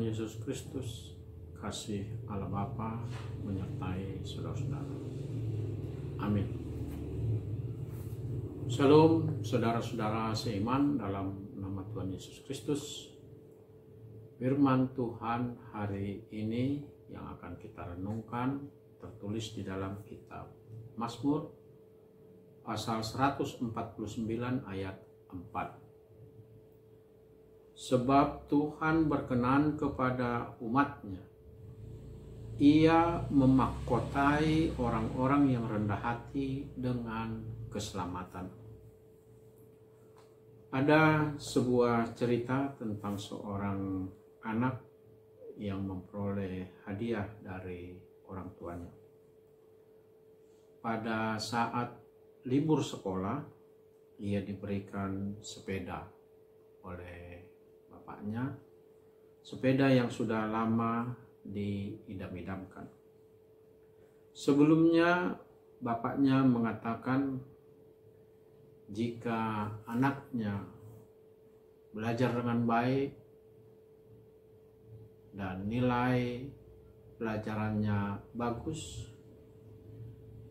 Yesus Kristus, kasih Allah Bapa menyertai saudara-saudara. Amin. Shalom saudara-saudara seiman dalam nama Tuhan Yesus Kristus. Firman Tuhan hari ini yang akan kita renungkan tertulis di dalam kitab Mazmur pasal 149 ayat 4. Sebab Tuhan berkenan kepada umat-Nya. Ia memahkotai orang-orang yang rendah hati dengan keselamatan. Ada sebuah cerita tentang seorang anak yang memperoleh hadiah dari orang tuanya. Pada saat libur sekolah, ia diberikan sepeda oleh bapaknya, sepeda yang sudah lama diidam-idamkan. Sebelumnya bapaknya mengatakan jika anaknya belajar dengan baik dan nilai pelajarannya bagus,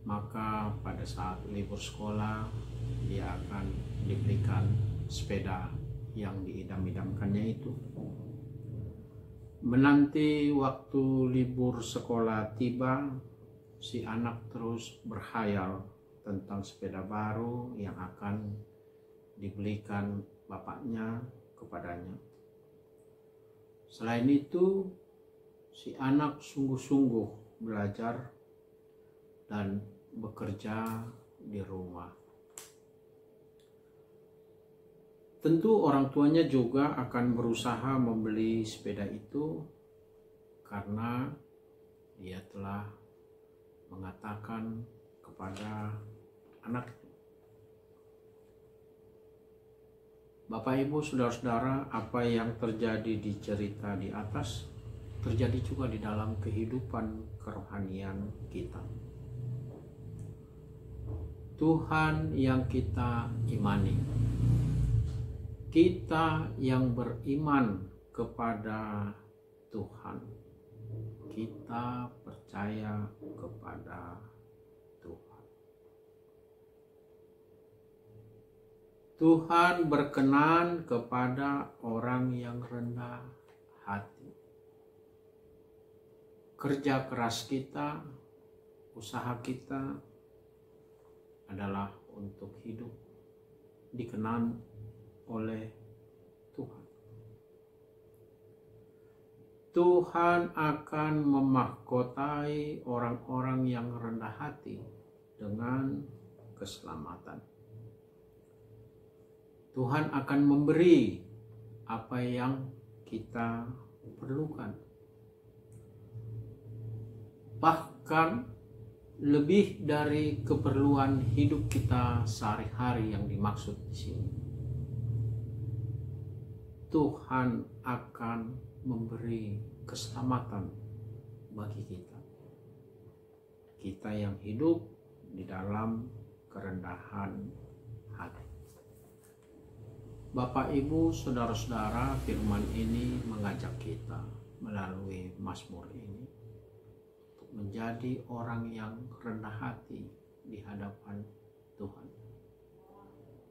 maka pada saat libur sekolah dia akan diberikan sepeda yang diidam-idamkannya itu. Menanti waktu libur sekolah tiba, si anak terus berkhayal tentang sepeda baru yang akan dibelikan bapaknya kepadanya. Selain itu, si anak sungguh-sungguh belajar dan bekerja di rumah. Tentu orang tuanya juga akan berusaha membeli sepeda itu karena dia telah mengatakan kepada anak. Bapak Ibu saudara-saudara, apa yang terjadi di cerita di atas terjadi juga di dalam kehidupan kerohanian kita. Tuhan yang kita imani, kita yang beriman kepada Tuhan, kita percaya kepada Tuhan. Tuhan berkenan kepada orang yang rendah hati. Kerja keras kita, usaha kita adalah untuk hidup dikenan oleh Tuhan. Tuhan akan memahkotai orang-orang yang rendah hati dengan keselamatan. Tuhan akan memberi apa yang kita perlukan. Bahkan lebih dari keperluan hidup kita sehari-hari yang dimaksud di sini. Tuhan akan memberi keselamatan bagi kita. Kita yang hidup di dalam kerendahan hati. Bapak, Ibu, saudara-saudara, firman ini mengajak kita melalui Mazmur ini untuk menjadi orang yang rendah hati di hadapan Tuhan.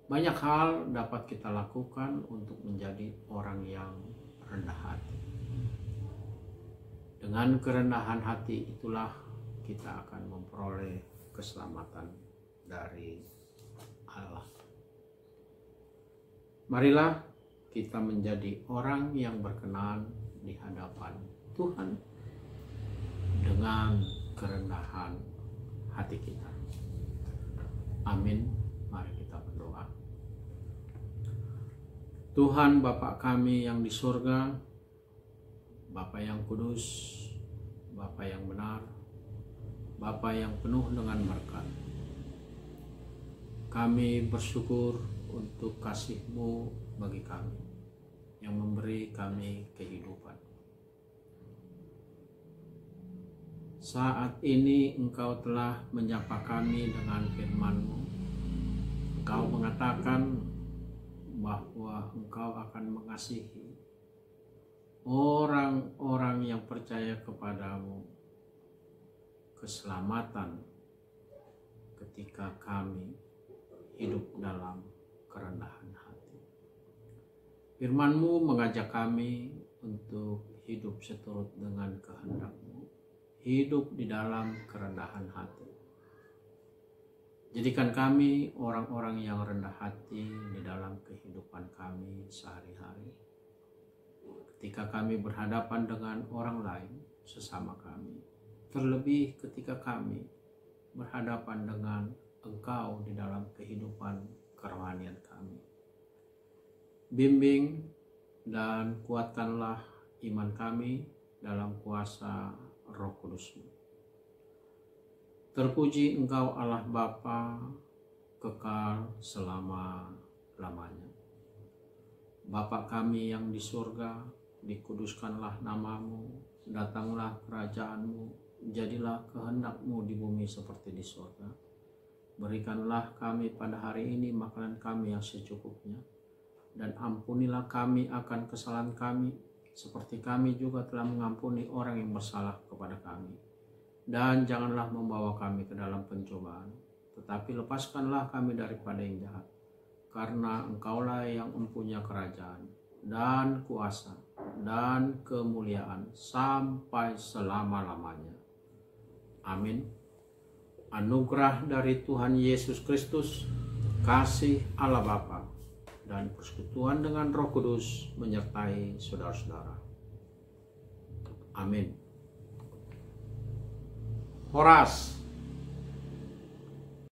Banyak hal dapat kita lakukan untuk menjadi orang yang rendah hati. Dengan kerendahan hati itulah kita akan memperoleh keselamatan dari Allah. Marilah kita menjadi orang yang berkenan di hadapan Tuhan dengan kerendahan hati kita. Amin. Mari kita berdoa. Tuhan Bapa kami yang di surga, Bapa yang kudus, Bapa yang benar, Bapa yang penuh dengan berkat. Kami bersyukur untuk kasih-Mu bagi kami, yang memberi kami kehidupan. Saat ini Engkau telah menyapa kami dengan firman-Mu. Engkau mengatakan bahwa Engkau akan mengasihi orang-orang yang percaya kepadamu keselamatan ketika kami hidup dalam kerendahan hati. Firman-Mu mengajak kami untuk hidup seturut dengan kehendak-Mu, hidup di dalam kerendahan hati. Jadikan kami orang-orang yang rendah hati di dalam kehidupan kami sehari-hari. Ketika kami berhadapan dengan orang lain sesama kami, terlebih ketika kami berhadapan dengan Engkau di dalam kehidupan kerohanian kami. Bimbing dan kuatkanlah iman kami dalam kuasa Roh Kudus-Mu. Terpuji Engkau Allah Bapa, kekal selama-lamanya. Bapa kami yang di surga, dikuduskanlah nama-Mu, datanglah kerajaan-Mu, jadilah kehendak-Mu di bumi seperti di surga. Berikanlah kami pada hari ini makanan kami yang secukupnya, dan ampunilah kami akan kesalahan kami, seperti kami juga telah mengampuni orang yang bersalah kepada kami. Dan janganlah membawa kami ke dalam pencobaan, tetapi lepaskanlah kami daripada yang jahat. Karena Engkaulah yang mempunyai kerajaan, dan kuasa, dan kemuliaan, sampai selama-lamanya. Amin. Anugerah dari Tuhan Yesus Kristus, kasih Allah Bapa, dan persekutuan dengan Roh Kudus menyertai saudara-saudara. Amin. Horas.